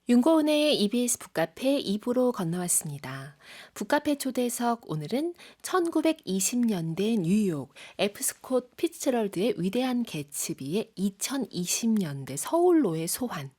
윤고은의 EBS 북카페 2부로 건너왔습니다. 북카페 초대석 오늘은 1920년대 뉴욕 F. 스콧 피츠저럴드의 위대한 개츠비의 2020년대 서울로의 소환,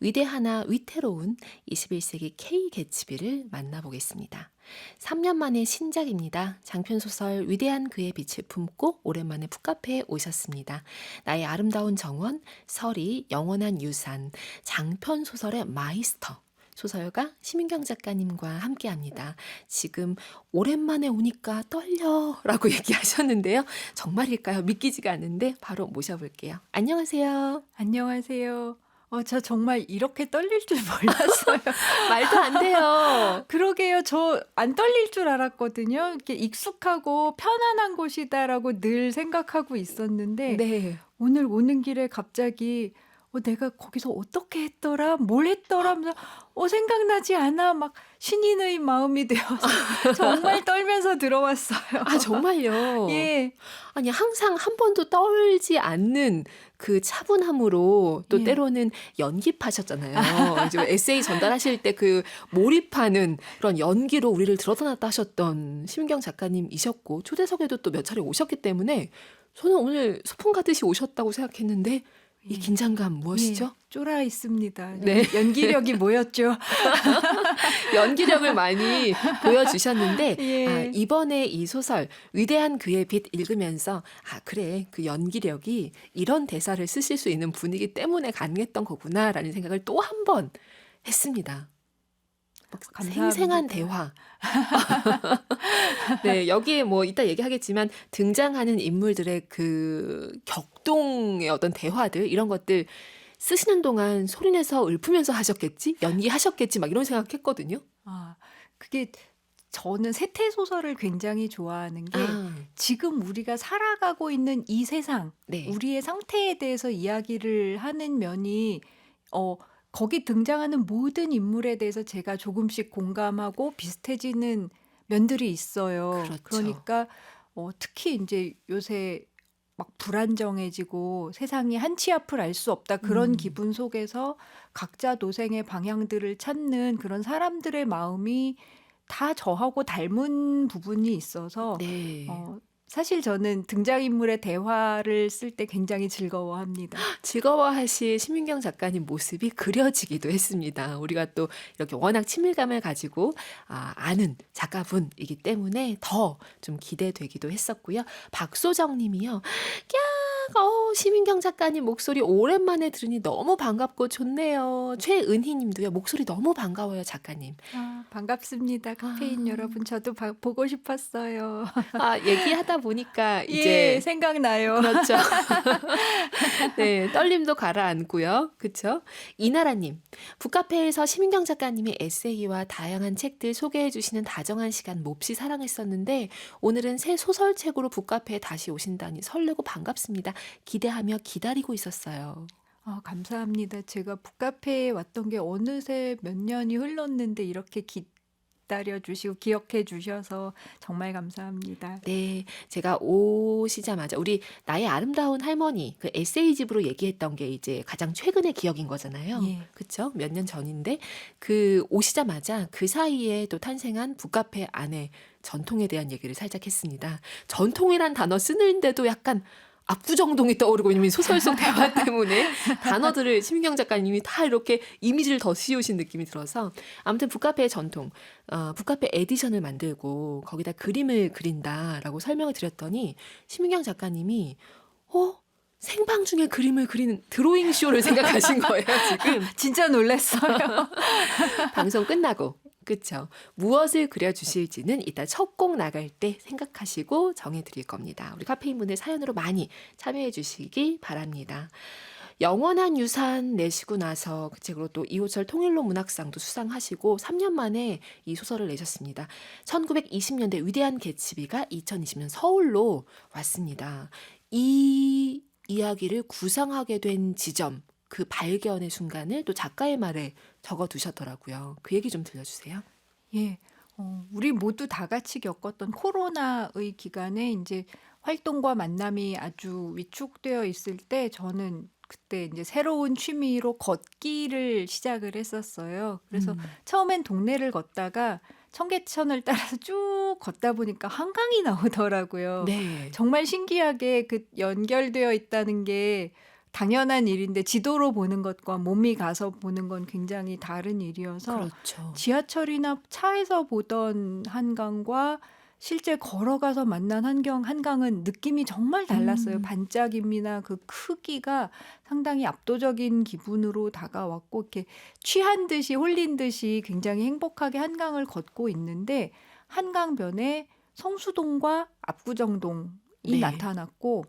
위대하나 위태로운 21세기 K 개츠비를 만나보겠습니다. 3년 만의 신작입니다. 장편소설 위대한 그의 빛을 품고 오랜만에 북카페에 오셨습니다. 나의 아름다운 정원, 설이, 영원한 유산, 장편소설의 마이스터, 소설가 심인경 작가님과 함께합니다. 지금 오랜만에 오니까 떨려라고 얘기하셨는데요. 정말일까요? 믿기지가 않는데 바로 모셔볼게요. 안녕하세요. 안녕하세요. 저 정말 이렇게 떨릴 줄 몰랐어요. 말도 안 돼요. 그러게요. 저 안 떨릴 줄 알았거든요. 이렇게 익숙하고 편안한 곳이다라고 늘 생각하고 있었는데 네. 오늘 오는 길에 갑자기 내가 거기서 어떻게 했더라? 뭘 했더라? 하면서 생각나지 않아. 막 신인의 마음이 되어서 정말 떨면서 들어왔어요. 아, 정말요? 예. 아니, 항상 한 번도 떨지 않는 그 차분함으로 또 예. 때로는 연기파셨잖아요. 이제 에세이 전달하실 때 그 몰입하는 그런 연기로 우리를 들어놨다 하셨던 심경 작가님이셨고, 초대석에도 또 몇 차례 오셨기 때문에 저는 오늘 소풍 가듯이 오셨다고 생각했는데 이 예. 긴장감 무엇이죠? 예. 쫄아 있습니다. 네. 연기력이 뭐였죠? 연기력을 많이 보여주셨는데 예. 이번에 이 소설 위대한 그의 빛 읽으면서 그래, 그 연기력이 이런 대사를 쓰실 수 있는 분이기 때문에 가능했던 거구나라는 생각을 또 한 번 했습니다. 감사합니다. 생생한 대화. 네, 여기에 뭐 이따 얘기하겠지만 등장하는 인물들의 그 격동의 어떤 대화들, 이런 것들 쓰시는 동안 소리내서 읊으면서 하셨겠지? 연기하셨겠지? 막 이런 생각했거든요. 그게 저는 세태 소설을 굉장히 좋아하는 게 아, 지금 우리가 살아가고 있는 이 세상, 네. 우리의 상태에 대해서 이야기를 하는 면이 거기 등장하는 모든 인물에 대해서 제가 조금씩 공감하고 비슷해지는 면들이 있어요. 그렇죠. 그러니까 특히 이제 요새 막 불안정해지고 세상이 한치 앞을 알 수 없다 그런 기분 속에서 각자 노생의 방향들을 찾는 그런 사람들의 마음이 다 저하고 닮은 부분이 있어서 네. 사실 저는 등장인물의 대화를 쓸 때 굉장히 즐거워합니다. 즐거워하실 심윤경 작가님 모습이 그려지기도 했습니다. 우리가 또 이렇게 워낙 친밀감을 가지고 아는 작가분이기 때문에 더 좀 기대되기도 했었고요. 박소정 님이요. 심인경 작가님 목소리 오랜만에 들으니 너무 반갑고 좋네요. 최은희 님도요. 목소리 너무 반가워요, 작가님. 반갑습니다. 카페인 여러분. 저도 보고 싶었어요. 얘기하다 보니까 이제 예, 생각나요. 그렇죠. 네, 떨림도 가라앉고요. 그렇죠? 이나라님, 북카페에서 심인경 작가님의 에세이와 다양한 책들 소개해 주시는 다정한 시간 몹시 사랑했었는데 오늘은 새 소설책으로 북카페에 다시 오신다니 설레고 반갑습니다. 기대하며 기다리고 있었어요. 감사합니다. 제가 북카페에 왔던 게 어느새 몇 년이 흘렀는데 이렇게 기다려 주시고 기억해 주셔서 정말 감사합니다. 네, 제가 오시자마자 우리 나의 아름다운 할머니 그 에세이집으로 얘기했던 게 이제 가장 최근의 기억인 거잖아요. 예. 그렇죠? 몇 년 전인데 그 오시자마자 그 사이에 또 탄생한 북카페 안에 전통에 대한 얘기를 살짝 했습니다. 전통이란 단어 쓰는데도 약간 압구정동이 떠오르고 있는 소설 속 대화 때문에 단어들을 심경 작가님이 다 이렇게 이미지를 더 씌우신 느낌이 들어서 아무튼 북카페의 전통, 북카페 에디션을 만들고 거기다 그림을 그린다라고 설명을 드렸더니 심경 작가님이 생방 중에 그림을 그리는 드로잉 쇼를 생각하신 거예요, 지금. 진짜 놀랐어요. 방송 끝나고. 그렇죠. 무엇을 그려주실지는 이따 첫 곡 나갈 때 생각하시고 정해드릴 겁니다. 우리 카페인 분들 사연으로 많이 참여해 주시기 바랍니다. 영원한 유산 내시고 나서 그 책으로 또 이호철 통일로 문학상도 수상하시고 3년 만에 이 소설을 내셨습니다. 1920년대 위대한 개츠비가 2020년 서울로 왔습니다. 이 이야기를 구상하게 된 지점, 그 발견의 순간을 또 작가의 말에 적어두셨더라고요. 그 얘기 좀 들려주세요. 예. 우리 모두 다 같이 겪었던 코로나의 기간에 이제 활동과 만남이 아주 위축되어 있을 때 저는 그때 이제 새로운 취미로 걷기를 시작을 했었어요. 그래서 음. 처음엔 동네를 걷다가 청계천을 따라서 쭉 걷다 보니까 한강이 나오더라고요. 네. 정말 신기하게 그 연결되어 있다는 게 당연한 일인데 지도로 보는 것과 몸이 가서 보는 건 굉장히 다른 일이어서 그렇죠. 지하철이나 차에서 보던 한강과 실제 걸어가서 만난 한강은 느낌이 정말 달랐어요. 음. 반짝임이나 그 크기가 상당히 압도적인 기분으로 다가왔고 이렇게 취한 듯이 홀린 듯이 굉장히 행복하게 한강을 걷고 있는데 한강변에 성수동과 압구정동이 네. 나타났고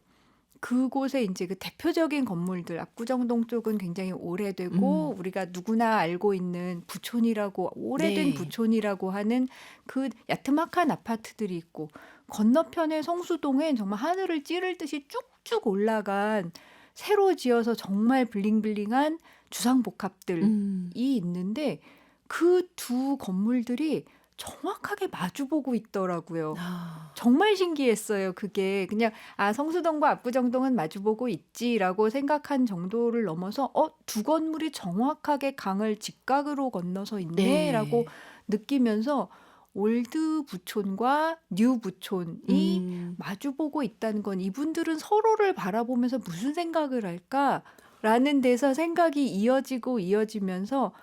그곳에 이제 그 대표적인 건물들 압구정동 쪽은 굉장히 오래되고 우리가 누구나 알고 있는 부촌이라고 오래된 네. 부촌이라고 하는 그 야트막한 아파트들이 있고 건너편의 성수동엔 정말 하늘을 찌를 듯이 쭉쭉 올라간 새로 지어서 정말 블링블링한 주상복합들이 음. 있는데 그 두 건물들이 정확하게 마주보고 있더라고요. 아. 정말 신기했어요. 그게 그냥 '아 성수동과 압구정동은 마주보고 있지.'라고 생각한 정도를 넘어서 '두 건물이 정확하게 강을 직각으로 건너서 있네.'라고 네. 느끼면서 올드 부촌과 뉴 부촌이 음. 마주보고 있다는 건 '이분들은 서로를 바라보면서 무슨 생각을 할까?'라는 데서 생각이 이어지면서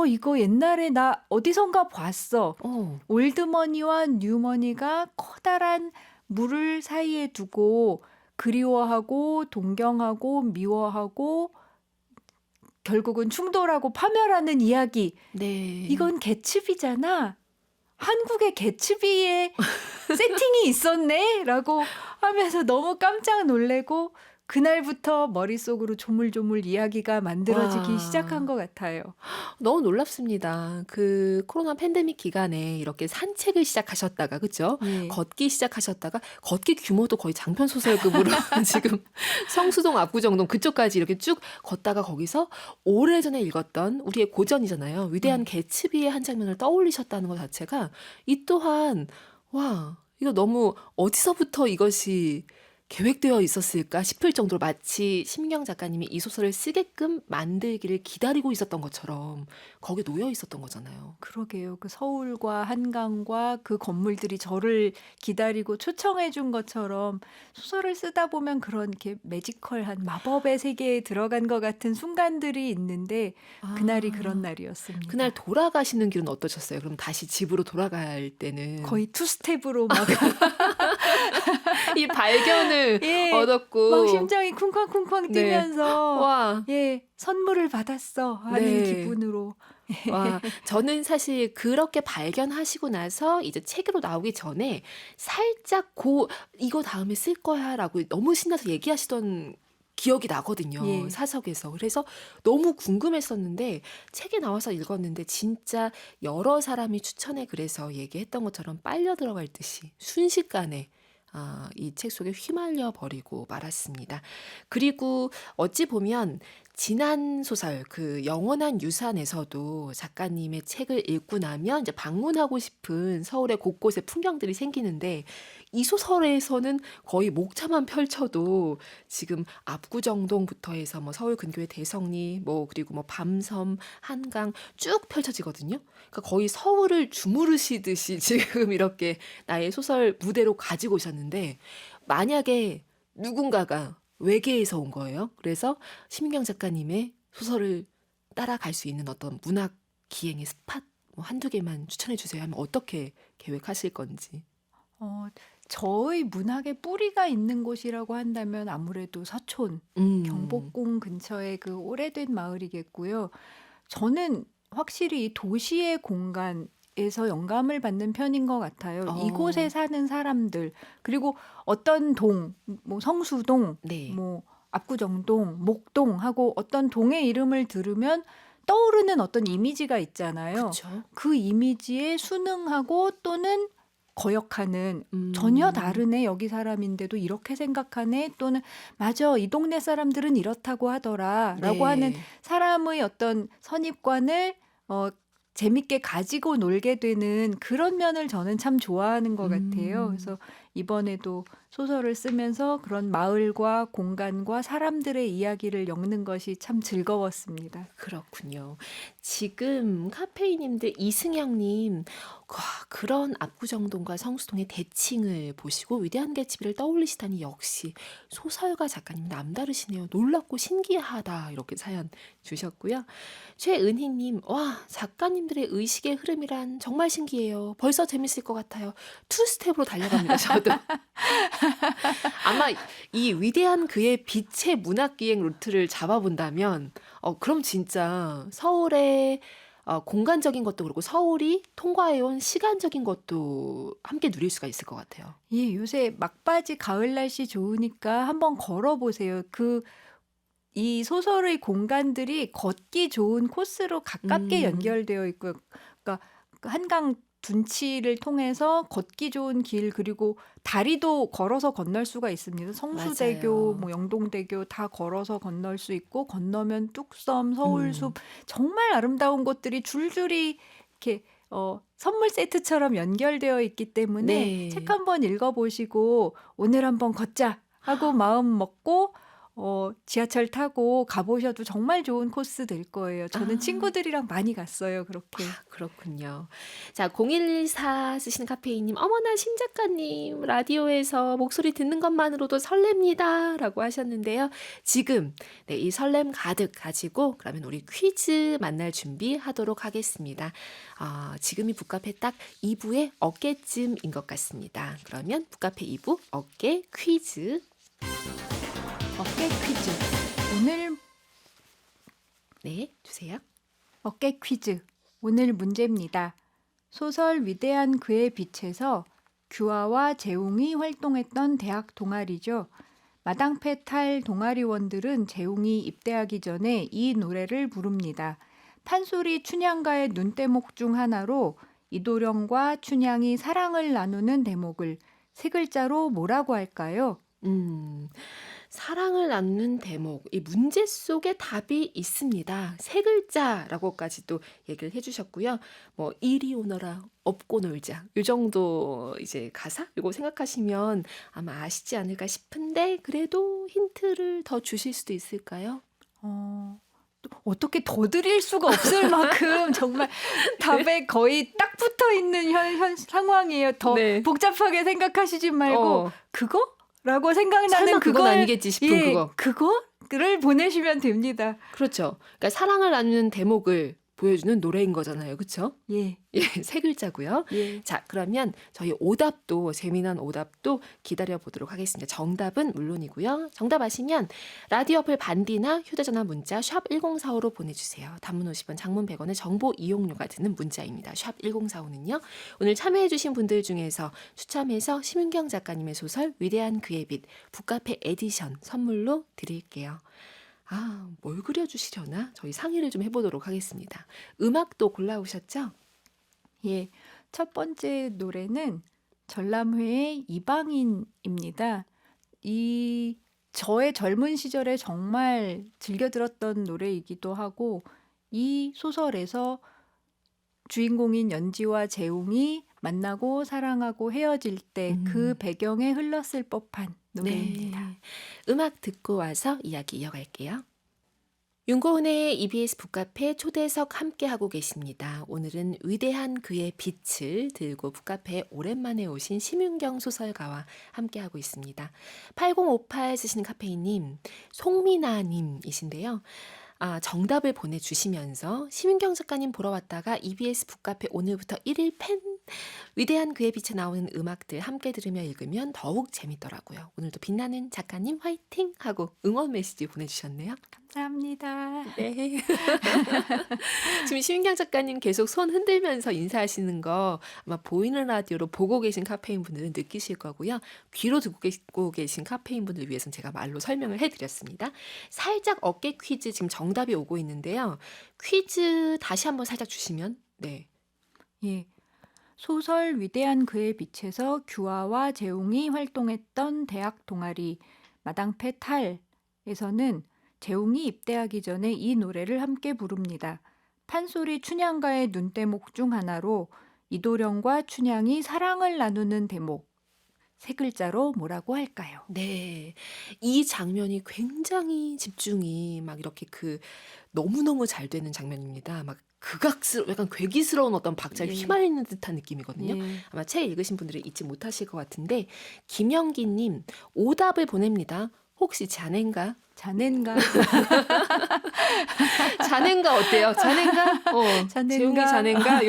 이거 옛날에 나 어디선가 봤어. 어. 올드머니와 뉴머니가 커다란 물을 사이에 두고 그리워하고 동경하고 미워하고 결국은 충돌하고 파멸하는 이야기. 네. 이건 개츠비잖아. 한국의 개츠비의 세팅이 있었네? 라고 하면서 너무 깜짝 놀래고 그날부터 머릿속으로 조물조물 이야기가 만들어지기 시작한 와. 것 같아요. 너무 놀랍습니다. 그 코로나 팬데믹 기간에 이렇게 산책을 시작하셨다가 그죠? 예. 걷기 시작하셨다가 걷기 규모도 거의 장편 소설급으로 지금 성수동, 압구정동 그쪽까지 이렇게 쭉 걷다가 거기서 오래전에 읽었던 우리의 고전이잖아요. 위대한 예. 개츠비의 한 장면을 떠올리셨다는 것 자체가 이 또한 와 이거 너무 어디서부터 이것이 계획되어 있었을까 싶을 정도로 마치 심경 작가님이 이 소설을 쓰게끔 만들기를 기다리고 있었던 것처럼 거기에 놓여 있었던 거잖아요. 그러게요. 그 서울과 한강과 그 건물들이 저를 기다리고 초청해 준 것처럼 소설을 쓰다 보면 그런 이렇게 매지컬한 마법의 세계에 들어간 것 같은 순간들이 있는데 그날이 그런 아. 그날 날이었습니다. 돌아가시는 길은 어떠셨어요? 그럼 다시 집으로 돌아갈 때는 거의 투스텝으로 막 이 발견을 예. 막 얻었고 심장이 쿵쾅쿵쾅 네. 뛰면서 와. 선물을 받았어 하는 네. 기분으로 와, 저는 사실 그렇게 발견하시고 나서 이제 책으로 나오기 전에 살짝 이거 다음에 쓸 거야라고 너무 신나서 얘기하시던 기억이 나거든요. 예. 사석에서. 그래서 너무 궁금했었는데 책에 나와서 읽었는데 진짜 여러 사람이 추천해 그래서 얘기했던 것처럼 빨려 들어갈 듯이 순식간에 이 책 속에 휘말려 버리고 말았습니다. 그리고 어찌 보면 지난 소설 그 영원한 유산에서도 작가님의 책을 읽고 나면 이제 방문하고 싶은 서울의 곳곳에 풍경들이 생기는데 이 소설에서는 거의 목차만 펼쳐도 지금 압구정동부터 해서 뭐 서울 근교의 대성리 뭐 그리고 뭐 밤섬, 한강 쭉 펼쳐지거든요. 그러니까 거의 서울을 주무르시듯이 지금 이렇게 나의 소설 무대로 가지고 오셨는데 만약에 누군가가 외계에서 온 거예요. 그래서 심경 작가님의 소설을 따라갈 수 있는 어떤 문학 기행의 스팟 뭐 한두 개만 추천해 주세요 하면 어떻게 계획하실 건지. 저의 문학의 뿌리가 있는 곳이라고 한다면 아무래도 서촌, 음. 경복궁 근처의 그 오래된 마을이겠고요. 저는 확실히 이 도시의 공간에서 영감을 받는 편인 것 같아요. 이곳에 어. 사는 사람들, 그리고 어떤 동, 뭐 성수동, 네. 뭐 압구정동, 목동 하고 어떤 동의 이름을 들으면 떠오르는 어떤 이미지가 있잖아요. 그쵸. 그 이미지에 순응하고 또는 거역하는 전혀 다르네 여기 사람인데도 이렇게 생각하네 또는 맞아 이 동네 사람들은 이렇다고 하더라라고 하는 네. 사람의 어떤 선입관을 재밌게 가지고 놀게 되는 그런 면을 저는 참 좋아하는 것 같아요. 음. 그래서 이번에도 소설을 쓰면서 그런 마을과 공간과 사람들의 이야기를 엮는 것이 참 즐거웠습니다. 그렇군요. 지금 카페이님들 이승영님, 와, 그런 압구정동과 성수동의 대칭을 보시고 위대한 개츠비를 떠올리시다니 역시 소설가 작가님 남다르시네요. 놀랍고 신기하다. 이렇게 사연 주셨고요. 최은희님, 와, 작가님들의 의식의 흐름이란 정말 신기해요. 벌써 재밌을 것 같아요. 투스텝으로 달려갑니다. 저도. 아마 이 위대한 그의 빛의 문학기행 루트를 잡아본다면, 그럼 진짜 서울의 공간적인 것도 그렇고 서울이 통과해온 시간적인 것도 함께 누릴 수가 있을 것 같아요. 예, 요새 막바지 가을 날씨 좋으니까 한번 걸어보세요. 이 소설의 공간들이 걷기 좋은 코스로 가깝게 음, 연결되어 있고요. 그러니까 그 한강 둔치를 통해서 걷기 좋은 길 그리고 다리도 걸어서 건널 수가 있습니다. 성수대교, 맞아요. 뭐 영동대교 다 걸어서 건널 수 있고 건너면 뚝섬, 서울숲 음, 정말 아름다운 곳들이 줄줄이 이렇게 선물 세트처럼 연결되어 있기 때문에 책 네. 한번 읽어보시고 오늘 한번 걷자 하고 마음 먹고 지하철 타고 가보셔도 정말 좋은 코스 될 거예요. 저는 아, 친구들이랑 많이 갔어요, 그렇게. 그렇군요. 자, 0114 쓰시는 카페이님, 어머나, 신 작가님, 라디오에서 목소리 듣는 것만으로도 설렙니다. 라고 하셨는데요. 지금, 네, 이 설렘 가득 가지고, 그러면 우리 퀴즈 만날 준비 하도록 하겠습니다. 지금이 북카페 딱 2부의 어깨쯤인 것 같습니다. 그러면 북카페 2부 어깨 퀴즈. 어깨 퀴즈. 오늘 네, 주세요. 어깨 퀴즈. 오늘 문제입니다. 소설 위대한 그의 빛에서 규하와 재웅이 활동했던 대학 동아리죠. 마당패 탈 동아리원들은 재웅이 입대하기 전에 이 노래를 부릅니다. 판소리 춘향가의 눈대목 중 하나로 이도령과 춘향이 사랑을 나누는 대목을 세 글자로 뭐라고 할까요? 음, 사랑을 나누는 대목, 이 문제 속에 답이 있습니다. 세 글자라고까지 또 얘기를 해주셨고요. 뭐 이리 오너라, 업고 놀자, 이 정도 이제 가사 이거 생각하시면 아마 아시지 않을까 싶은데 그래도 힌트를 더 주실 수도 있을까요? 또 어떻게 더 드릴 수가 없을 만큼 정말 답에 거의 딱 붙어 있는 현 상황이에요. 더 네. 복잡하게 생각하시지 말고 어, 그거? 라고 생각나는 설마 그건 그걸 아니겠지 싶은 예, 그거. 그거를 보내시면 됩니다. 그렇죠. 그러니까 사랑을 나누는 대목을 보여주는 노래인 거잖아요. 그렇죠? 예, 예, 세 글자고요. 예. 자, 그러면 저희 오답도 재미난 오답도 기다려 보도록 하겠습니다. 정답은 물론이고요. 정답 아시면 라디오 어플 반디나 휴대전화 문자 샵 1045로 보내주세요. 단문 50원, 장문 100원의 정보 이용료가 드는 문자입니다. 샵 1045는요. 오늘 참여해주신 분들 중에서 추첨해서 심윤경 작가님의 소설 위대한 그의 빛 북카페 에디션 선물로 드릴게요. 뭘 그려주시려나? 저희 상의를 좀 해보도록 하겠습니다. 음악도 골라오셨죠? 예. 첫 번째 노래는 전람회의 이방인입니다. 저의 젊은 시절에 정말 즐겨 들었던 노래이기도 하고 이 소설에서 주인공인 연지와 재웅이 만나고 사랑하고 헤어질 때 그 음, 배경에 흘렀을 법한 노래입니다. 네. 음악 듣고 와서 이야기 이어갈게요. 윤고은의 EBS 북카페 초대석 함께하고 계십니다. 오늘은 위대한 그의 빛을 들고 북카페에 오랜만에 오신 심윤경 소설가와 함께하고 있습니다. 8058 쓰시는 카페이님, 송미나님이신데요. 정답을 보내주시면서 심윤경 작가님 보러 왔다가 EBS 북카페 오늘부터 1일 팬 위대한 그의 빛에 나오는 음악들 함께 들으며 읽으면 더욱 재밌더라고요. 오늘도 빛나는 작가님 화이팅! 하고 응원 메시지 보내주셨네요. 감사합니다. 네. 지금 심인경 작가님 계속 손 흔들면서 인사하시는 거 아마 보이는 라디오로 보고 계신 카페인 분들은 느끼실 거고요. 귀로 듣고 계신 카페인 분들 위해서는 제가 말로 설명을 해드렸습니다. 살짝 어깨 퀴즈 지금 정답이 오고 있는데요. 퀴즈 다시 한번 살짝 주시면 네. 예. 소설 위대한 그의 빛에서 규하와 재웅이 활동했던 대학 동아리 마당패 탈에서는 재웅이 입대하기 전에 이 노래를 함께 부릅니다. 판소리 춘향가의 눈대목 중 하나로 이도령과 춘향이 사랑을 나누는 대목 세 글자로 뭐라고 할까요? 네. 이 장면이 굉장히 집중이 막 이렇게 너무너무 잘 되는 장면입니다. 막 약간 괴기스러운 어떤 박자에 예. 휘말리는 듯한 느낌이거든요. 예. 아마 책 읽으신 분들은 잊지 못하실 것 같은데, 김영기 님 오답을 보냅니다. 혹시 자넨가? 자넨가? 자넨가 어때요? 자넨가? 자넨가? 재용이 자넨가?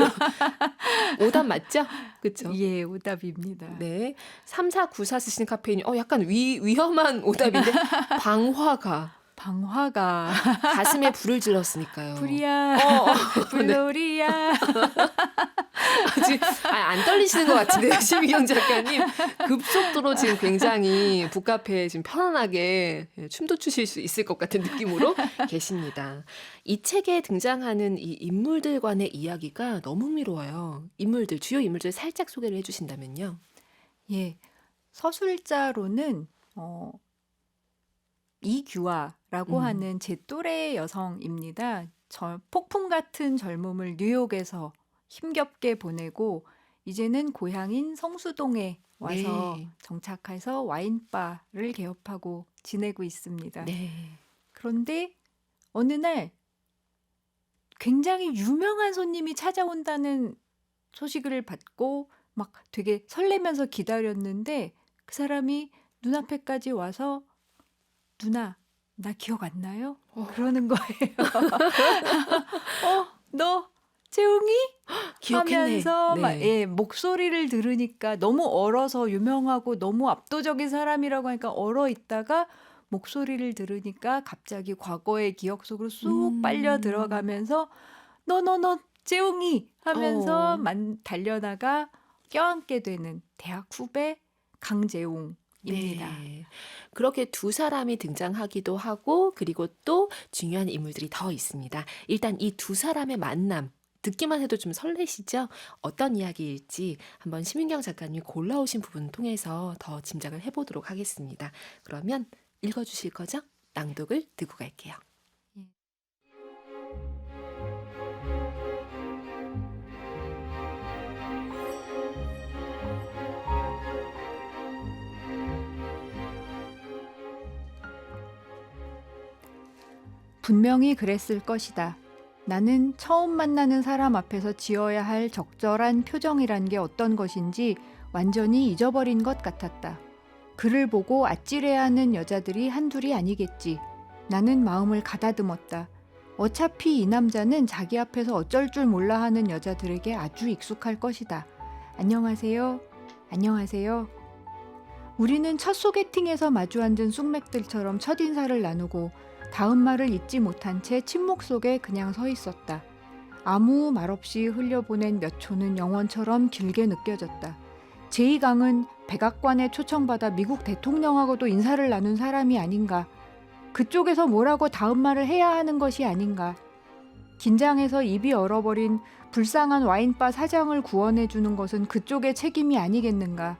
오답 맞죠? 그쵸? 예, 오답입니다. 네. 3494 쓰시는 카페인이 약간 위험한 오답인데, 방화가. 방화가. 가슴에 불을 질렀으니까요. 불이야. 네. 불놀이야. 지금 안 떨리시는 것 같은데요, 심희경 작가님. 급속도로 지금 굉장히 북카페에 지금 편안하게 춤도 추실 수 있을 것 같은 느낌으로 계십니다. 이 책에 등장하는 이 인물들 간의 이야기가 너무 흥미로워요. 주요 인물들 살짝 소개를 해주신다면요. 예. 서술자로는 이규아라고 하는 제 또래 여성입니다. 폭풍 같은 젊음을 뉴욕에서 힘겹게 보내고 이제는 고향인 성수동에 와서 네. 정착해서 와인바를 개업하고 지내고 있습니다. 네. 그런데 어느 날 굉장히 유명한 손님이 찾아온다는 소식을 받고 막 되게 설레면서 기다렸는데 그 사람이 눈앞에까지 와서 누나, 나 기억 안 나요? 그러는 거예요. 너 재웅이? 기억했네. 하면서 네. 목소리를 들으니까 너무 얼어서 유명하고 너무 압도적인 사람이라고 하니까 얼어 있다가 목소리를 들으니까 갑자기 과거의 기억 속으로 쑥 빨려 들어가면서 너 재웅이 하면서 달려나가 껴안게 되는 대학 후배 강재웅입니다. 네. 그렇게 두 사람이 등장하기도 하고, 그리고 또 중요한 인물들이 더 있습니다. 일단 이 두 사람의 만남, 듣기만 해도 좀 설레시죠? 어떤 이야기일지 한번 심윤경 작가님이 골라오신 부분을 통해서 더 짐작을 해보도록 하겠습니다. 그러면 읽어주실 거죠? 낭독을 듣고 갈게요. 분명히 그랬을 것이다. 나는 처음 만나는 사람 앞에서 지어야 할 적절한 표정이란 게 어떤 것인지 완전히 잊어버린 것 같았다. 그를 보고 아찔해야 하는 여자들이 한둘이 아니겠지. 나는 마음을 가다듬었다. 어차피 이 남자는 자기 앞에서 어쩔 줄 몰라 하는 여자들에게 아주 익숙할 것이다. 안녕하세요. 안녕하세요. 우리는 첫 소개팅에서 마주 앉은 쑥맥들처럼 첫인사를 나누고 다음 말을 잊지 못한 채 침묵 속에 그냥 서 있었다. 아무 말 없이 흘려보낸 몇 초는 영원처럼 길게 느껴졌다. 제2강은 백악관에 초청받아 미국 대통령하고도 인사를 나눈 사람이 아닌가. 그쪽에서 뭐라고 다음 말을 해야 하는 것이 아닌가. 긴장해서 입이 얼어버린 불쌍한 와인바 사장을 구원해주는 것은 그쪽의 책임이 아니겠는가.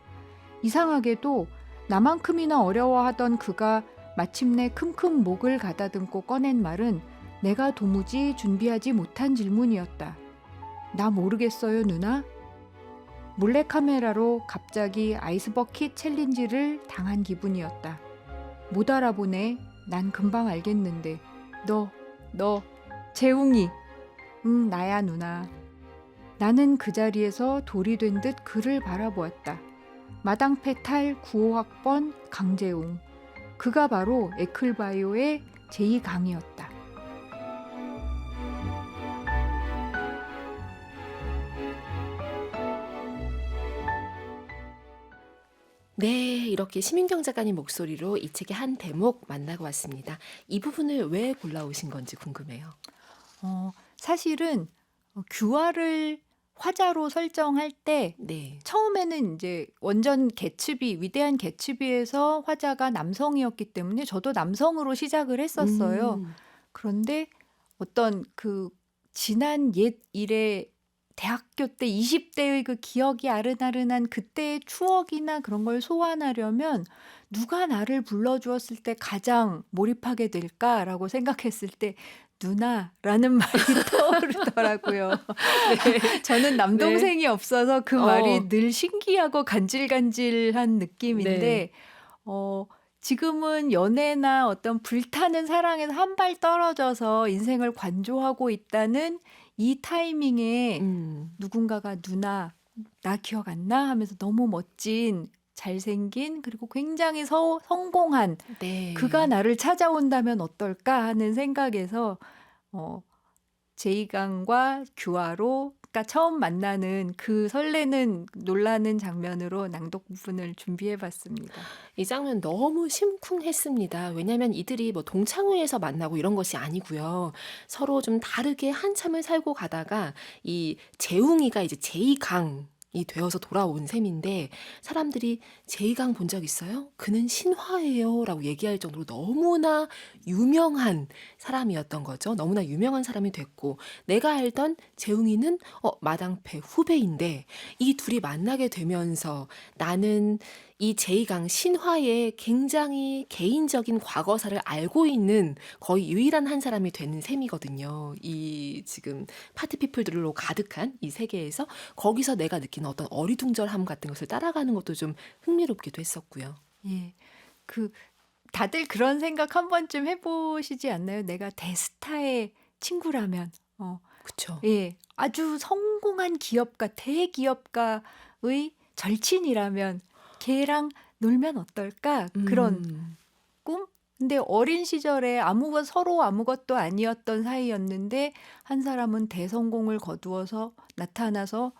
이상하게도 나만큼이나 어려워하던 그가 마침내 큼큼 목을 가다듬고 꺼낸 말은 내가 도무지 준비하지 못한 질문이었다. 나 모르겠어요, 누나? 몰래카메라로 갑자기 아이스버킷 챌린지를 당한 기분이었다. 못 알아보네. 난 금방 알겠는데. 너, 재웅이. 응, 나야, 누나. 나는 그 자리에서 돌이 된 듯 그를 바라보았다. 마당패 탈 95학번 강재웅. 그가 바로 에클바이오의 제2강이었다. 네, 이렇게 심윤경 작가님 목소리로 이 책의 한 대목 만나고 왔습니다. 이 부분을 왜 골라오신 건지 궁금해요. 사실은 규화를 화자로 설정할 때 네. 처음에는 이제 원전 위대한 개츠비에서 화자가 남성이었기 때문에 저도 남성으로 시작을 했었어요. 그런데 어떤 그 지난 옛 일의 대학교 때 20대의 그 기억이 아른아른한 그때의 추억이나 그런 걸 소환하려면 누가 나를 불러주었을 때 가장 몰입하게 될까라고 생각했을 때 누나라는 말이 떠오르더라고요. 네. 저는 네. 남동생이 없어서 그 말이 어. 늘 신기하고 간질간질한 네. 느낌인데 지금은 연애나 어떤 불타는 사랑에서 한 발 떨어져서 인생을 관조하고 있다는 이 타이밍에 누군가가 누나, 나 기억 안 나? 하면서 너무 멋진, 잘생긴, 그리고 굉장히 성공한 그가 네. 나를 찾아온다면 어떨까 하는 생각에서 제이강과 규아로가 처음 만나는 그 설레는 놀라는 장면으로 낭독 부분을 준비해 봤습니다. 이 장면 너무 심쿵했습니다. 왜냐하면 이들이 뭐 동창회에서 만나고 이런 것이 아니고요. 서로 좀 다르게 한참을 살고 가다가 이 재웅이가 이제 제이강이 되어서 돌아온 셈인데 사람들이 제이강 본 적 있어요? 그는 신화예요 라고 얘기할 정도로 너무나 유명한 사람이었던 거죠. 너무나 유명한 사람이 됐고 내가 알던 재웅이는 마당패 후배인데 이 둘이 만나게 되면서 나는 이 제이강 신화의 굉장히 개인적인 과거사를 알고 있는 거의 유일한 한 사람이 되는 셈이거든요. 이 지금 파티피플들로 가득한 이 세계에서 거기서 내가 느끼는 어떤 어리둥절함 같은 것을 따라가는 것도 좀 흥미롭기도 했었고요. 예. 다들 그런 생각 한 번쯤 해보시지 않나요? 내가 대스타의 친구라면, 그쵸. 예, 아주 성공한 기업가, 대기업가의 절친이라면 걔랑 놀면 어떨까? 그런 꿈? 근데 어린 시절에 서로 아무것도 아니었던 사이였는데 한 사람은 대성공을 거두어서 나타나서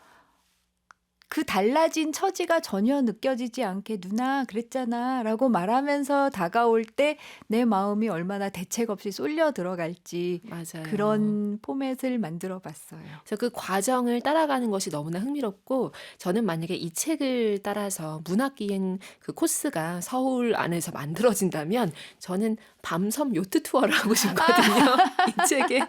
그 달라진 처지가 전혀 느껴지지 않게 누나 그랬잖아 라고 말하면서 다가올 때 내 마음이 얼마나 대책 없이 쏠려 들어갈지 맞아요. 그런 포맷을 만들어 봤어요. 그래서 그 과정을 따라가는 것이 너무나 흥미롭고 저는 만약에 이 책을 따라서 문학기행 그 코스가 서울 안에서 만들어진다면 저는 밤섬 요트 투어를 하고 싶거든요. 이 책에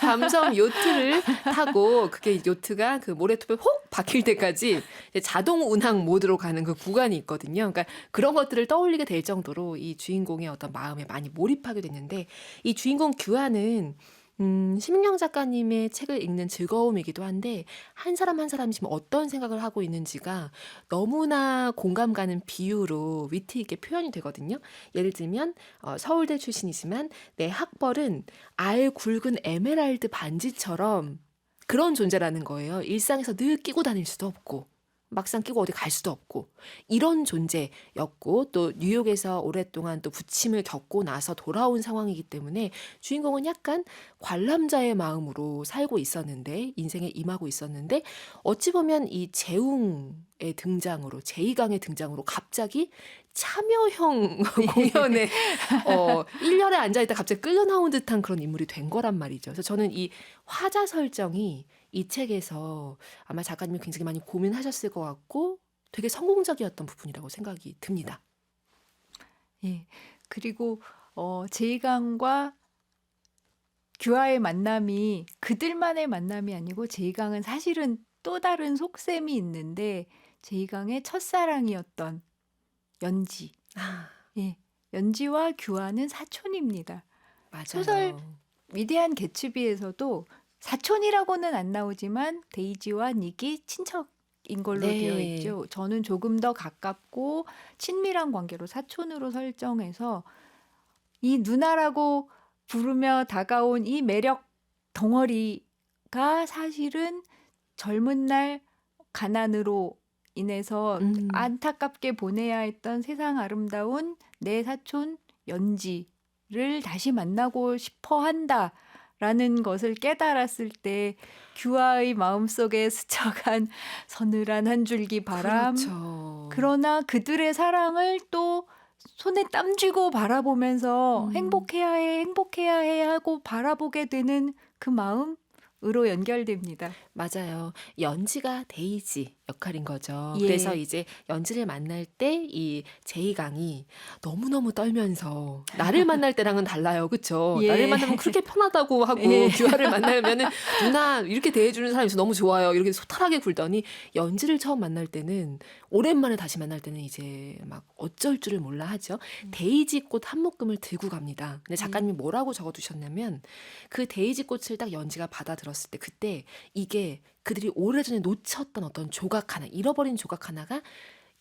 밤섬 요트를 타고 그게 요트가 그 모래톱에 혹 박힐 때까지 이제 자동 운항 모드로 가는 그 구간이 있거든요. 그러니까 그런 것들을 떠올리게 될 정도로 이 주인공의 어떤 마음에 많이 몰입하게 됐는데 이 주인공 규아는 심은경 작가님의 책을 읽는 즐거움이기도 한데 한 사람 한 사람이 지금 어떤 생각을 하고 있는지가 너무나 공감 가는 비유로 위트 있게 표현이 되거든요. 예를 들면 서울대 출신이지만 내 학벌은 알 굵은 에메랄드 반지처럼 그런 존재라는 거예요. 일상에서 늘 끼고 다닐 수도 없고 막상 끼고 어디 갈 수도 없고 이런 존재였고 또 뉴욕에서 오랫동안 또 부침을 겪고 나서 돌아온 상황이기 때문에 주인공은 약간 관람자의 마음으로 살고 있었는데 인생에 임하고 있었는데 어찌 보면 이 재웅의 등장으로 제이강의 등장으로 갑자기 참여형 공연에 1년에 앉아있다 갑자기 끌려 나온 듯한 그런 인물이 된 거란 말이죠. 그래서 저는 이 화자 설정이 이 책에서 아마 작가님이 굉장히 많이 고민하셨을 것 같고 되게 성공적이었던 부분이라고 생각이 듭니다. 예. 그리고 제이강과 규아의 만남이 그들만의 만남이 아니고 제이강은 사실은 또 다른 속셈이 있는데 제이강의 첫사랑이었던 연지. 예. 연지와 규아는 사촌입니다. 맞아요. 소설 위대한 개츠비에서도 사촌이라고는 안 나오지만 데이지와 닉이 친척인 걸로 네. 되어 있죠. 저는 조금 더 가깝고 친밀한 관계로 사촌으로 설정해서 이 누나라고 부르며 다가온 이 매력 덩어리가 사실은 젊은 날 가난으로 인해서 안타깝게 보내야 했던 세상 아름다운 내 사촌 연지를 다시 만나고 싶어 한다라는 것을 깨달았을 때 규아의 마음속에 스쳐간 서늘한 한 줄기 바람. 그렇죠. 그러나 그들의 사랑을 또 손에 땀 쥐고 바라보면서 행복해야 해 하고 바라보게 되는 그 마음 으로 연결됩니다. 맞아요. 연지가 데이지 역할인 거죠. 예. 그래서 이제 연지를 만날 때 이 제이강이 너무너무 떨면서 나를 만날 때랑은 달라요. 그쵸? 예. 나를 만나면 그렇게 편하다고 하고 예. 규하를 만나면은 누나 이렇게 대해주는 사람이 있어 너무 좋아요. 이렇게 소탈하게 굴더니 연지를 처음 만날 때는 오랜만에 다시 만날 때는 이제 막 어쩔 줄을 몰라 하죠. 데이지 꽃 한 묶음을 들고 갑니다. 근데 작가님이 뭐라고 적어두셨냐면 그 데이지 꽃을 딱 연지가 받아들었을 때 그때 이게 그들이 오래전에 놓쳤던 어떤 조각 하나, 잃어버린 조각 하나가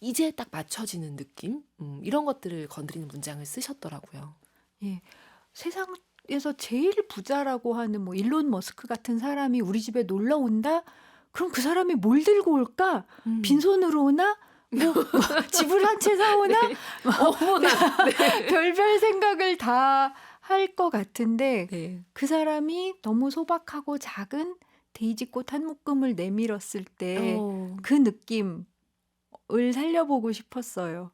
이제 딱 맞춰지는 느낌? 이런 것들을 건드리는 문장을 쓰셨더라고요. 예. 세상에서 제일 부자라고 하는 뭐 일론 머스크 같은 사람이 우리 집에 놀러 온다? 그럼 그 사람이 뭘 들고 올까? 빈손으로 오나? 뭐 집을 한 채 사오나? 네. 어머나. 네. 별별 생각을 다 할 것 같은데 네. 그 사람이 너무 소박하고 작은 데이지꽃 한 묶음을 내밀었을 때 어. 그 느낌을 살려보고 싶었어요.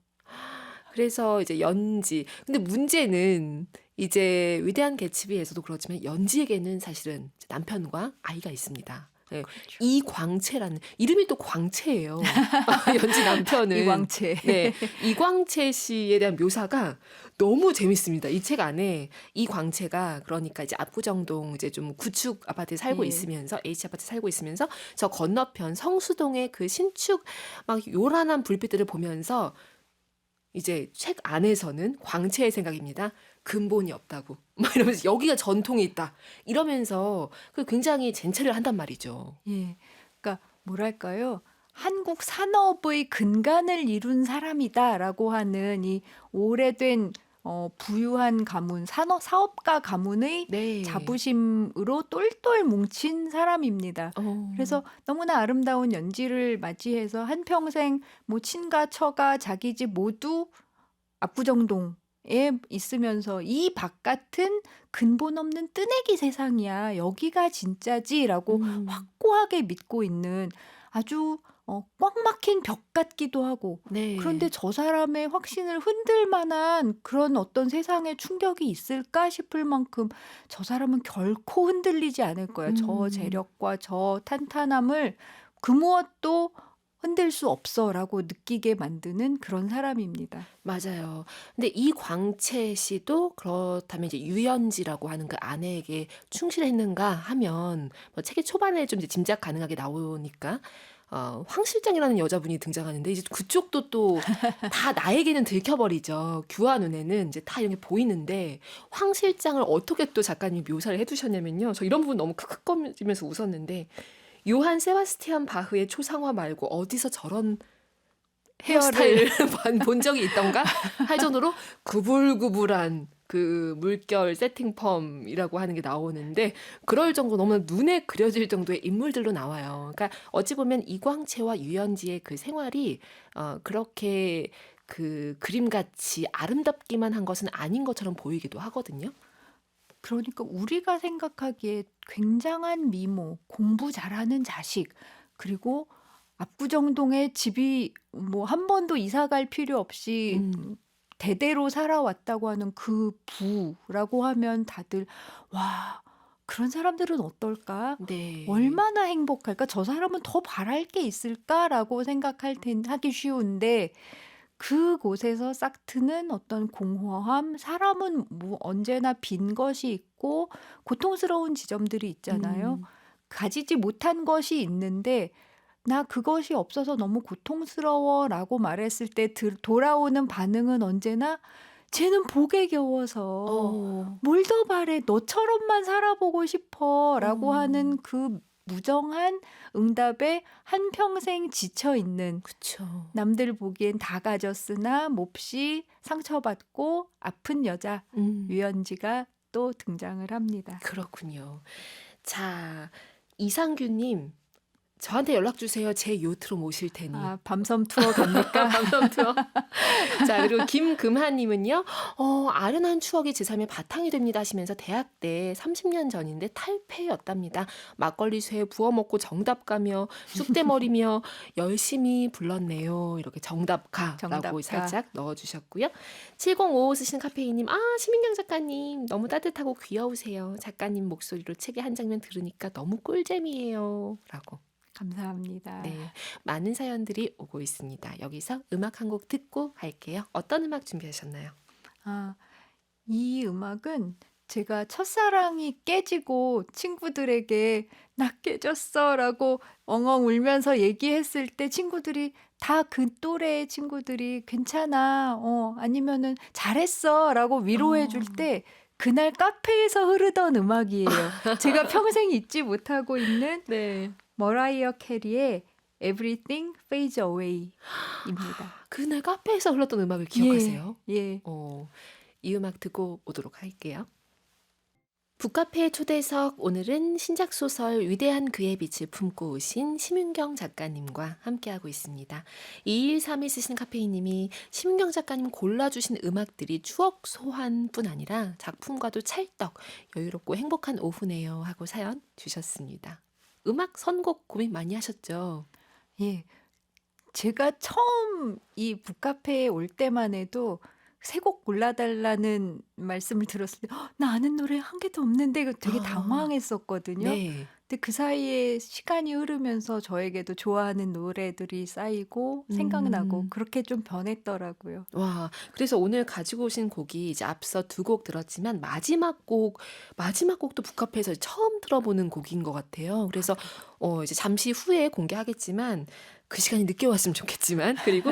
그래서 이제 연지. 근데 문제는 이제 위대한 개츠비에서도 그렇지만 연지에게는 사실은 이제 남편과 아이가 있습니다. 네. 이광채라는 이름이 또 광채예요. 연지 남편은 이광채. 네, 이광채 씨에 대한 묘사가 너무 재밌습니다. 이 책 안에 이광채가 그러니까 이제 압구정동 이제 좀 구축 아파트에 살고 예. 있으면서 H 아파트 살고 있으면서 저 건너편 성수동의 그 신축 막 요란한 불빛들을 보면서 이제 책 안에서는 광채의 생각입니다. 근본이 없다고. 막 이러면서 여기가 전통이 있다. 이러면서 그 굉장히 젠체를 한단 말이죠. 예. 그러니까 뭐랄까요? 한국 산업의 근간을 이룬 사람이다라고 하는 이 오래된 부유한 가문, 사업가 가문의 네. 자부심으로 똘똘 뭉친 사람입니다. 어. 그래서 너무나 아름다운 연지를 맞이해서 한평생 뭐 친가, 처가, 자기 집 모두 압구정동에 있으면서 이 바깥은 근본 없는 뜨내기 세상이야. 여기가 진짜지라고 확고하게 믿고 있는 아주 꽉 막힌 벽 같기도 하고 네. 그런데 저 사람의 확신을 흔들 만한 그런 어떤 세상의 충격이 있을까 싶을 만큼 저 사람은 결코 흔들리지 않을 거야. 저 재력과 저 탄탄함을 그 무엇도 흔들 수 없어라고 느끼게 만드는 그런 사람입니다. 맞아요. 근데 이광채 씨도 그렇다면 이제 유연지라고 하는 그 아내에게 충실했는가 하면 뭐 책의 초반에 좀 이제 짐작 가능하게 나오니까 황 실장이라는 여자분이 등장하는데 이제 그쪽도 또 다 나에게는 들켜버리죠. 규화 눈에는 이제 다 이런 게 보이는데 황 실장을 어떻게 또 작가님이 묘사를 해두셨냐면요. 저 이런 부분 너무 크크거리면서 웃었는데 요한 세바스티안 바흐의 초상화 말고 어디서 저런 헤어스타일을 본 적이 있던가 할 정도로 구불구불한 그 물결 세팅 펌이라고 하는 게 나오는데 그럴 정도 너무 눈에 그려질 정도의 인물들로 나와요. 그러니까 어찌 보면 이광채와 유연지의 그 생활이 그렇게 그 그림같이 아름답기만 한 것은 아닌 것처럼 보이기도 하거든요. 그러니까 우리가 생각하기에 굉장한 미모, 공부 잘하는 자식, 그리고 압구정동에 집이 뭐 한 번도 이사 갈 필요 없이 대대로 살아왔다고 하는 그 부라고 하면 다들 와, 그런 사람들은 어떨까? 네. 얼마나 행복할까? 저 사람은 더 바랄 게 있을까라고 하기 쉬운데 그곳에서 싹트는 어떤 공허함, 사람은 뭐 언제나 빈 것이 있고 고통스러운 지점들이 있잖아요. 가지지 못한 것이 있는데 나 그것이 없어서 너무 고통스러워라고 말했을 때 돌아오는 반응은 언제나 쟤는 복에 겨워서 뭘 더 바래 너처럼만 살아보고 싶어라고 하는 그 무정한 응답에 한평생 지쳐있는 그쵸. 남들 보기엔 다 가졌으나 몹시 상처받고 아픈 여자 유연지가 또 등장을 합니다. 그렇군요. 자, 이상규님 저한테 연락 주세요. 제 요트로 모실 테니. 아, 밤섬 투어 갑니까? 밤섬 투어. 자, 그리고 김금하님은요. 아련한 추억이 제 삶의 바탕이 됩니다 하시면서 대학 때 30년 전인데 탈패였답니다. 막걸리 쇠 부어 먹고 정답가며 쑥대머리며 열심히 불렀네요. 이렇게 정답가라고 정답가. 살짝 넣어주셨고요. 7055 쓰시는 카페인님. 심인경 작가님 너무 따뜻하고 귀여우세요. 작가님 목소리로 책의 한 장면 들으니까 너무 꿀잼이에요. 라고. 감사합니다. 네, 많은 사연들이 오고 있습니다. 여기서 음악 한 곡 듣고 갈게요. 어떤 음악 준비하셨나요? 아, 이 음악은 제가 첫사랑이 깨지고 친구들에게 나 깨졌어라고 엉엉 울면서 얘기했을 때 친구들이 다 그 또래의 친구들이 괜찮아, 아니면은 잘했어라고 위로해 줄 때 그날 카페에서 흐르던 음악이에요. 제가 평생 잊지 못하고 있는 네. 머라이어 캐리의 Everything Fades Away입니다. 그날 카페에서 흘렀던 음악을 기억하세요? 예. 이 음악 듣고 오도록 할게요. 북카페 초대석, 오늘은 신작 소설 위대한 그의 빛을 품고 오신 심윤경 작가님과 함께하고 있습니다. 2131 쓰신 카페이님이 심윤경 작가님 골라주신 음악들이 추억 소환뿐 아니라 작품과도 찰떡, 여유롭고 행복한 오후네요 하고 사연 주셨습니다. 음악 선곡 고민 많이 하셨죠? 예. 제가 처음 이 북카페에 올 때만 해도 새 곡 골라달라는 말씀을 들었을 때, 나 아는 노래 한 개도 없는데 이거 되게 아, 당황했었거든요. 네. 근데 그 사이에 시간이 흐르면서 저에게도 좋아하는 노래들이 쌓이고 생각나고 그렇게 좀 변했더라고요. 와, 그래서 오늘 가지고 오신 곡이 이제 앞서 두 곡 들었지만 마지막 곡도 북카페에서 처음 들어보는 곡인 것 같아요. 그래서 이제 잠시 후에 공개하겠지만 그 시간이 늦게 왔으면 좋겠지만 그리고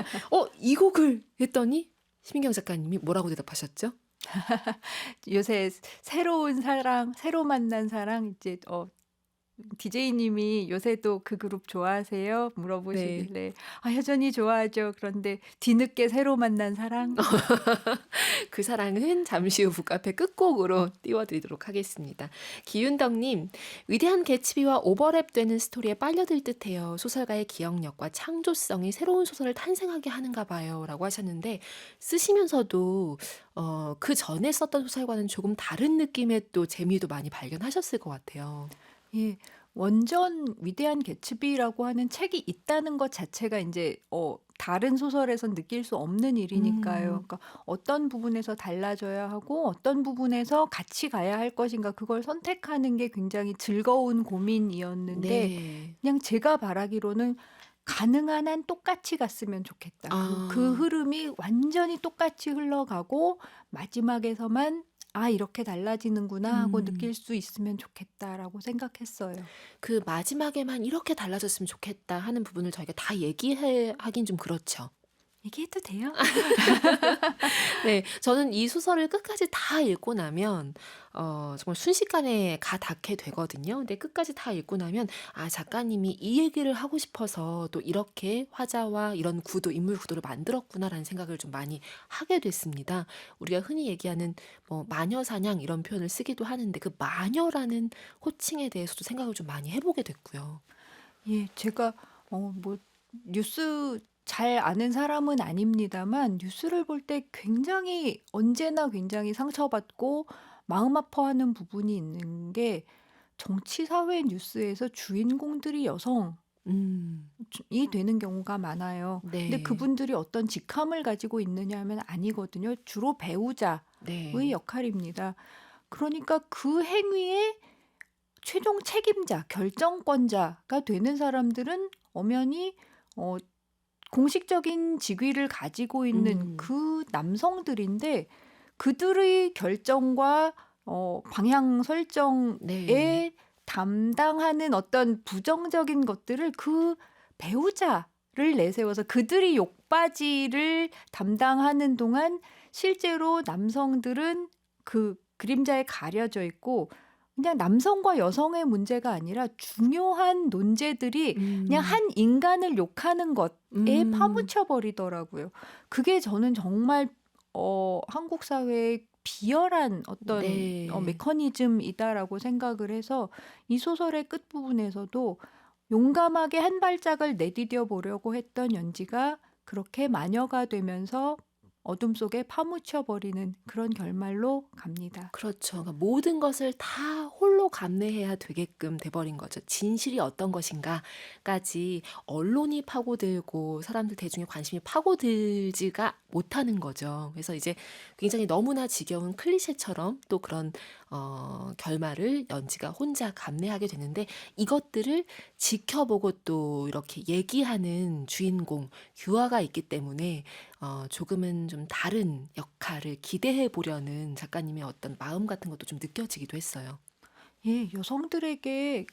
이 곡을 했더니 심인경 작가님이 뭐라고 대답하셨죠? 요새 새로운 사랑, 새로 만난 사랑 이제 DJ님이 요새도 그 그룹 좋아하세요? 물어보시길래 여전히 좋아하죠. 그런데 뒤늦게 새로 만난 사랑. 그 사랑은 잠시 후 북카페 끝곡으로 띄워드리도록 하겠습니다. 기윤덕님, 위대한 개츠비와 오버랩되는 스토리에 빨려들 듯해요. 소설가의 기억력과 창조성이 새로운 소설을 탄생하게 하는가 봐요. 라고 하셨는데 쓰시면서도 그 전에 썼던 소설과는 조금 다른 느낌의 또 재미도 많이 발견하셨을 것 같아요. 예. 원전 위대한 개츠비라고 하는 책이 있다는 것 자체가 이제 다른 소설에선 느낄 수 없는 일이니까요. 그러니까 어떤 부분에서 달라져야 하고 어떤 부분에서 같이 가야 할 것인가 그걸 선택하는 게 굉장히 즐거운 고민이었는데 네. 그냥 제가 바라기로는 가능한 한 똑같이 갔으면 좋겠다. 그 흐름이 완전히 똑같이 흘러가고 마지막에서만 이렇게 달라지는구나 하고 느낄 수 있으면 좋겠다라고 생각했어요. 그 마지막에만 이렇게 달라졌으면 좋겠다 하는 부분을 저희가 다 얘기하긴 좀 그렇죠. 얘기해도 돼요? 네, 저는 이 소설을 끝까지 다 읽고 나면 정말 순식간에 가 닿게 되거든요. 근데 끝까지 다 읽고 나면 작가님이 이 얘기를 하고 싶어서 또 이렇게 화자와 이런 구도, 인물 구도를 만들었구나라는 생각을 좀 많이 하게 됐습니다. 우리가 흔히 얘기하는 마녀 사냥 이런 표현을 쓰기도 하는데 그 마녀라는 호칭에 대해서도 생각을 좀 많이 해보게 됐고요. 예, 제가 뉴스 잘 아는 사람은 아닙니다만 뉴스를 볼 때 언제나 굉장히 상처받고 마음 아파하는 부분이 있는 게 정치 사회 뉴스에서 주인공들이 여성이 되는 경우가 많아요. 근데 네. 그분들이 어떤 직함을 가지고 있느냐 하면 아니거든요. 주로 배우자의 네. 역할입니다. 그러니까 그 행위의 최종 책임자, 결정권자가 되는 사람들은 엄연히 공식적인 직위를 가지고 있는 그 남성들인데 그들의 결정과 방향 설정에 네. 담당하는 어떤 부정적인 것들을 그 배우자를 내세워서 그들이 욕바지를 담당하는 동안 실제로 남성들은 그 그림자에 가려져 있고 그냥 남성과 여성의 문제가 아니라 중요한 논제들이 그냥 한 인간을 욕하는 것에 파묻혀 버리더라고요. 그게 저는 정말 한국 사회의 비열한 어떤 네. 메커니즘이다라고 생각을 해서 이 소설의 끝부분에서도 용감하게 한 발짝을 내디뎌 보려고 했던 연지가 그렇게 마녀가 되면서 어둠 속에 파묻혀 버리는 그런 결말로 갑니다. 그렇죠. 그러니까 모든 것을 다 홀로 감내해야 되게끔 돼버린 거죠. 진실이 어떤 것인가까지 언론이 파고들고 사람들 대중의 관심이 파고들지가 못하는 거죠. 그래서 이제 굉장히 너무나 지겨운 클리셰처럼 또 그런 결말을 연지가 혼자 감내하게 되는데 이것들을 지켜보고 또 이렇게 얘기하는 주인공 유아가 있기 때문에 조금은 좀 다른 역할을 기대해 보려는 작가님의 어떤 마음 같은 것도 좀 느껴지기도 했어요. 예, 여성들에게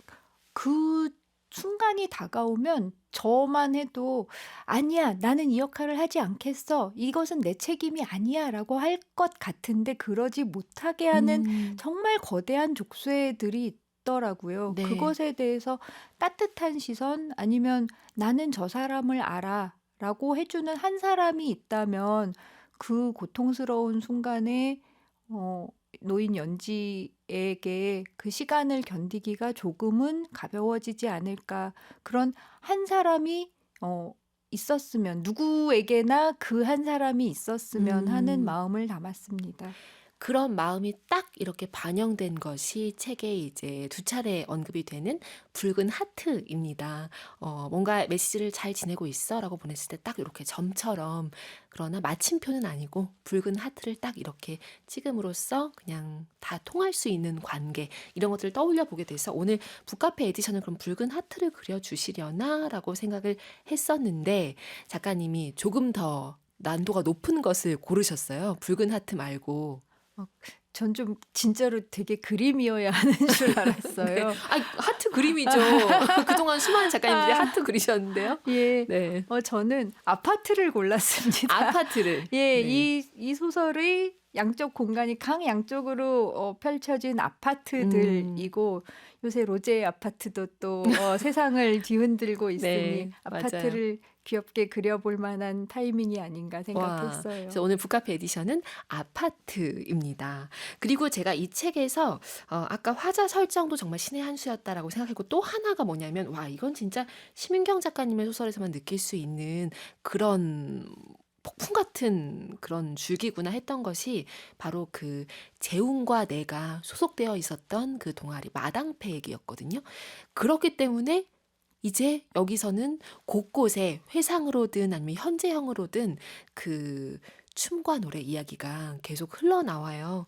그 순간이 다가오면 저만 해도 아니야, 나는 이 역할을 하지 않겠어. 이것은 내 책임이 아니야. 라고 할 것 같은데 그러지 못하게 하는 음, 정말 거대한 족쇄들이 있더라고요. 네. 그것에 대해서 따뜻한 시선 아니면 나는 저 사람을 알아. 라고 해주는 한 사람이 있다면 그 고통스러운 순간에 어, 노인 연지에게 그 시간을 견디기가 조금은 가벼워지지 않을까. 그런 한 사람이 있었으면, 누구에게나 그 한 사람이 있었으면 하는 음. 마음을 담았습니다. 그런 마음이 딱 이렇게 반영된 것이 책에 이제 두 차례 언급이 되는 붉은 하트입니다. 뭔가 메시지를 잘 지내고 있어라고 보냈을 때 딱 이렇게 점처럼 그러나 마침표는 아니고 붉은 하트를 딱 이렇게 찍음으로써 그냥 다 통할 수 있는 관계 이런 것들을 떠올려 보게 돼서 오늘 북카페 에디션은 그럼 붉은 하트를 그려주시려나라고 생각을 했었는데 작가님이 조금 더 난도가 높은 것을 고르셨어요. 붉은 하트 말고. 어, 전 좀 진짜로 되게 그림이어야 하는 줄 네. 알았어요. 아, 하트 그림이죠. 그동안 수많은 작가님들이 아, 하트 그리셨는데요. 예. 네. 저는 아파트를 골랐습니다. 아파트를. 예, 네. 이 소설의 양쪽 공간이 강양쪽으로 펼쳐진 음. 아파트들이고 요새 로제의 아파트도 또 세상을 뒤흔들고 있으니 네, 맞아요. 아파트를 귀엽게 그려볼 만한 타이밍이 아닌가 와. 생각했어요. 그래서 오늘 북카페 에디션은 아파트입니다. 그리고 제가 이 책에서 아까 화자 설정도 정말 신의 한 수였다라고 생각했고 또 하나가 뭐냐면 와, 이건 진짜 심윤경 작가님의 소설에서만 느낄 수 있는 그런 폭풍 같은 그런 줄기구나 했던 것이 바로 그 재웅과 내가 소속되어 있었던 그 동아리 마당패 얘기였거든요. 그렇기 때문에 이제 여기서는 곳곳에 회상으로든 아니면 현재형으로든 그 춤과 노래 이야기가 계속 흘러나와요.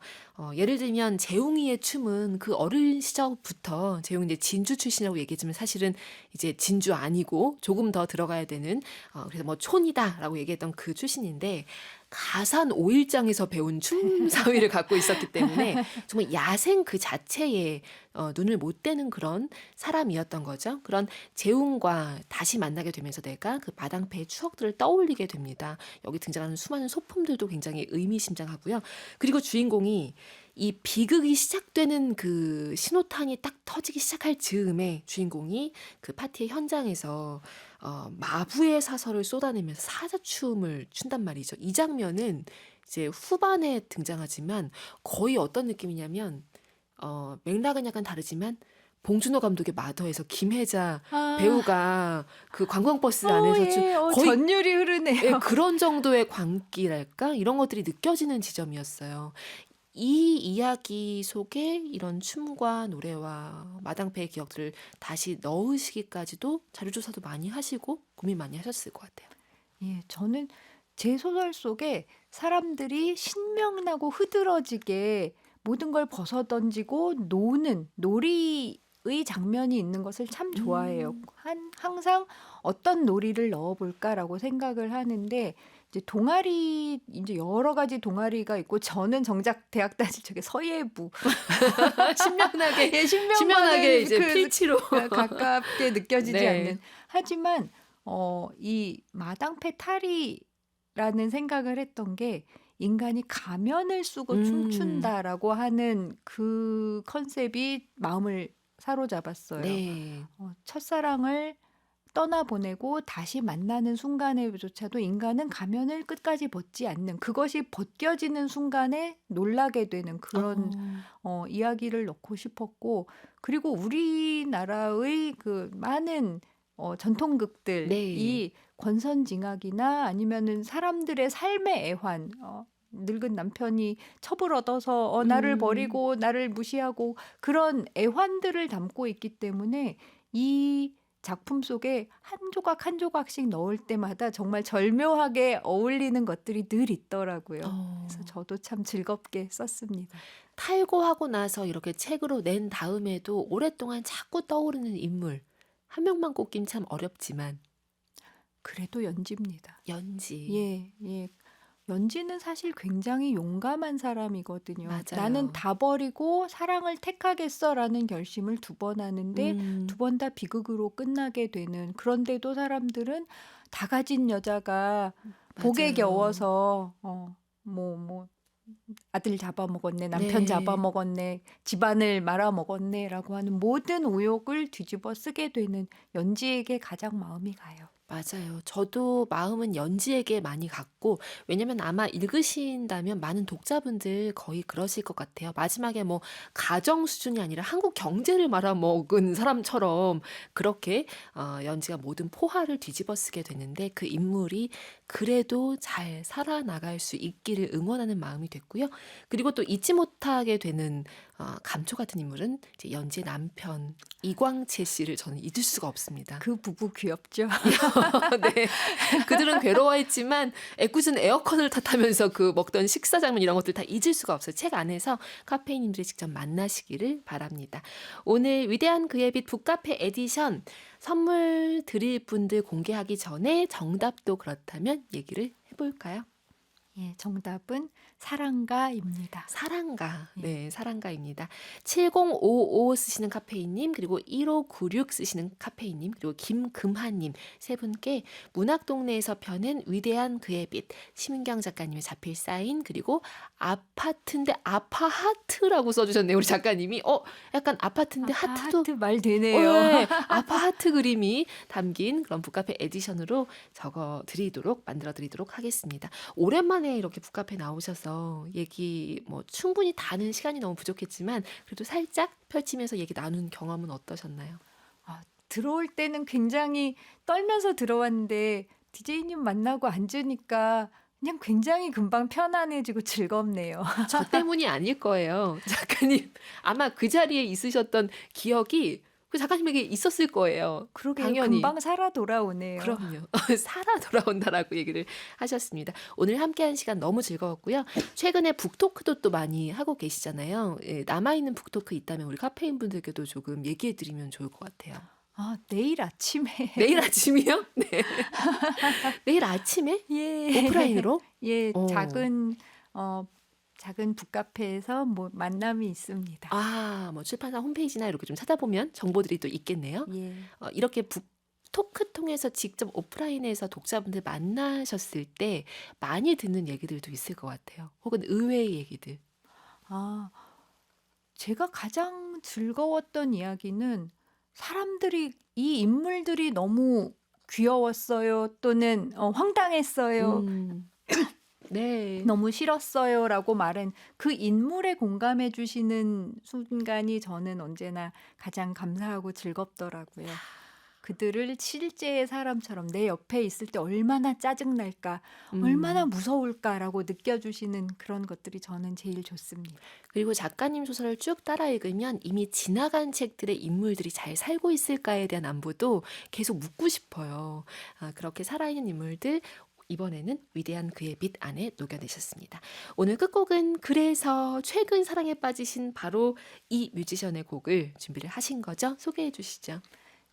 예를 들면 재웅이의 춤은 그 어린 시절부터 재웅이 이제 진주 출신이라고 얘기했지만 사실은 이제 진주 아니고 조금 더 들어가야 되는 그래서 뭐 촌이다라고 얘기했던 그 출신인데 가산 오일장에서 배운 춤 사위를 갖고 있었기 때문에 정말 야생 그 자체에 눈을 못 떼는 그런 사람이었던 거죠. 그런 재웅과 다시 만나게 되면서 내가 그 마당패의 추억들을 떠올리게 됩니다. 여기 등장하는 수많은 소품들도 굉장히 의미심장하고요. 그리고 주인공이 이 비극이 시작되는 그 신호탄이 딱 터지기 시작할 즈음에 주인공이 그 파티의 현장에서 마부의 사설을 쏟아내면서 사자춤을 춘단 말이죠. 이 장면은 이제 후반에 등장하지만 거의 어떤 느낌이냐면 맥락은 약간 다르지만 봉준호 감독의 마더에서 김혜자 아, 배우가 그 관광버스 안에서 예, 거의 전율이 예, 흐르네요. 그런 정도의 광기랄까 이런 것들이 느껴지는 지점이었어요. 이 이야기 속에 이런 춤과 노래와 마당패의 기억들을 다시 넣으시기까지도 자료조사도 많이 하시고 고민 많이 하셨을 것 같아요. 예, 저는 제 소설 속에 사람들이 신명나고 흐드러지게 모든 걸 벗어던지고 노는 놀이의 장면이 있는 것을 참 좋아해요. 항상 어떤 놀이를 넣어볼까라고 생각을 하는데 이제 동아리 이제 여러 가지 동아리가 있고 저는 정작 대학 다닐 적에 서예부 신명나게 예, 신명하게 신명나게 이제 필치로 가깝게 느껴지지 네. 않는. 하지만 이 마당패 탈이라는 생각을 했던 게 인간이 가면을 쓰고 춤춘다라고 하는 그 컨셉이 마음을 사로잡았어요. 네. 첫사랑을 떠나보내고 다시 만나는 순간에조차도 인간은 가면을 끝까지 벗지 않는, 그것이 벗겨지는 순간에 놀라게 되는 그런 이야기를 넣고 싶었고, 그리고 우리나라의 그 많은 네. 전통극들이 권선징악이나 아니면은 사람들의 삶의 애환, 늙은 남편이 첩을 얻어서 나를 음. 버리고 나를 무시하고 그런 애환들을 담고 있기 때문에 이 작품 속에 한 조각 한 조각씩 넣을 때마다 정말 절묘하게 어울리는 것들이 늘 있더라고요. 그래서 저도 참 즐겁게 썼습니다. 탈고하고 나서 이렇게 책으로 낸 다음에도 오랫동안 자꾸 떠오르는 인물. 한 명만 꼽긴 참 어렵지만 그래도 연지입니다. 연지. 예, 예. 연지는 사실 굉장히 용감한 사람이거든요. 맞아요. 나는 다 버리고 사랑을 택하겠어라는 결심을 2번 하는데 음. 2번 다 비극으로 끝나게 되는, 그런데도 사람들은 다 가진 여자가 복에 맞아요. 겨워서 뭐 아들 잡아먹었네, 남편 네. 잡아먹었네, 집안을 말아먹었네라고 하는 모든 의혹을 뒤집어 쓰게 되는 연지에게 가장 마음이 가요. 맞아요. 저도 마음은 연지에게 많이 갔고, 왜냐면 아마 읽으신다면 많은 독자분들 거의 그러실 것 같아요. 마지막에 뭐 가정 수준이 아니라 한국 경제를 말아먹은 사람처럼 그렇게 연지가 모든 포화를 뒤집어 쓰게 되는데, 그 인물이 그래도 잘 살아나갈 수 있기를 응원하는 마음이 됐고요. 그리고 또 잊지 못하게 되는 감초 같은 인물은 이제 연지의 남편 이광채 씨를 저는 잊을 수가 없습니다. 그 부부 귀엽죠? 네. 그들은 괴로워했지만 애꿎은 에어컨을 탓하면서 그 먹던 식사 장면 이런 것들 다 잊을 수가 없어요. 책 안에서 카페인님들이 직접 만나시기를 바랍니다. 오늘 위대한 그의 빛 북카페 에디션 선물 드릴 분들 공개하기 전에 정답도 그렇다면 얘기를 해볼까요? 예, 정답은 사랑가입니다. 사랑가. 예. 네, 사랑가입니다. 7055 쓰시는 카페인님, 그리고 1596 쓰시는 카페인님, 그리고 김금하님 세 분께 문학동네에서 펴낸 위대한 그의 빛, 심은경 작가님의 자필 사인, 그리고 아파트인데 아파하트라고 써주셨네요. 우리 작가님이. 약간 아파트인데 하트도 하트 말 되네요. 네, 아파하트 그림이 담긴 그런 북카페 에디션으로 만들어 드리도록 하겠습니다. 오랜만에 이렇게 북카페 나오셔서 얘기 뭐 충분히 다는 시간이 너무 부족했지만 그래도 살짝 펼치면서 얘기 나눈 경험은 어떠셨나요? 들어올 때는 굉장히 떨면서 들어왔는데 DJ님 만나고 앉으니까 그냥 굉장히 금방 편안해지고 즐겁네요. 저 때문이 아닐 거예요. 작가님 아마 그 자리에 있으셨던 기억이 그 작가님에게 있었을 거예요. 그러게요. 당연히. 금방 살아 돌아오네요. 그럼요. 살아 돌아온다라고 얘기를 하셨습니다. 오늘 함께한 시간 너무 즐거웠고요. 최근에 북토크도 또 많이 하고 계시잖아요. 예, 남아있는 북토크 있다면 우리 카페인 분들께도 조금 얘기해드리면 좋을 것 같아요. 내일 아침에. 내일 아침이요? 네. 내일 아침에? 예. 오프라인으로? 예, 어. 작은 북카페에서 뭐 만남이 있습니다. 뭐 출판사 홈페이지나 이렇게 좀 찾아보면 정보들이 또 있겠네요. 예. 이렇게 북토크 통해서 직접 오프라인에서 독자분들 만나셨을 때 많이 듣는 얘기들도 있을 것 같아요. 혹은 의외의 얘기들. 제가 가장 즐거웠던 이야기는 이 인물들이 너무 귀여웠어요, 또는 황당했어요, 네. 너무 싫었어요라고 말한 그 인물에 공감해 주시는 순간이 저는 언제나 가장 감사하고 즐겁더라고요. 그들을 실제의 사람처럼 내 옆에 있을 때 얼마나 짜증날까, 얼마나 무서울까라고 느껴주시는 그런 것들이 저는 제일 좋습니다. 그리고 작가님 소설을 쭉 따라 읽으면 이미 지나간 책들의 인물들이 잘 살고 있을까에 대한 안부도 계속 묻고 싶어요. 그렇게 살아있는 인물들 이번에는 위대한 그의 빛 안에 녹여내셨습니다. 오늘 끝곡은 그래서 최근 사랑에 빠지신 바로 이 뮤지션의 곡을 준비를 하신 거죠? 소개해 주시죠.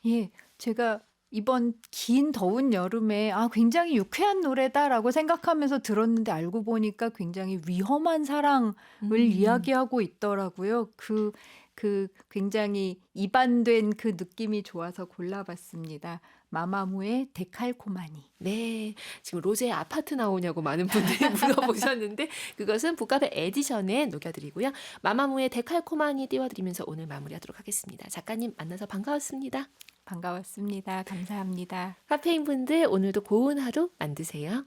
예, 제가 이번 긴 더운 여름에 굉장히 유쾌한 노래다라고 생각하면서 들었는데 알고 보니까 굉장히 위험한 사랑을 이야기하고 있더라고요. 그 굉장히 이반된 그 느낌이 좋아서 골라봤습니다. 마마무의 데칼코마니. 네, 지금 로제의 아파트 나오냐고 많은 분들이 물어보셨는데 그것은 북카페 에디션에 녹여드리고요. 마마무의 데칼코마니 띄워드리면서 오늘 마무리하도록 하겠습니다. 작가님 만나서 반가웠습니다. 반가웠습니다. 감사합니다. 카페인 분들 오늘도 고운 하루 만드세요.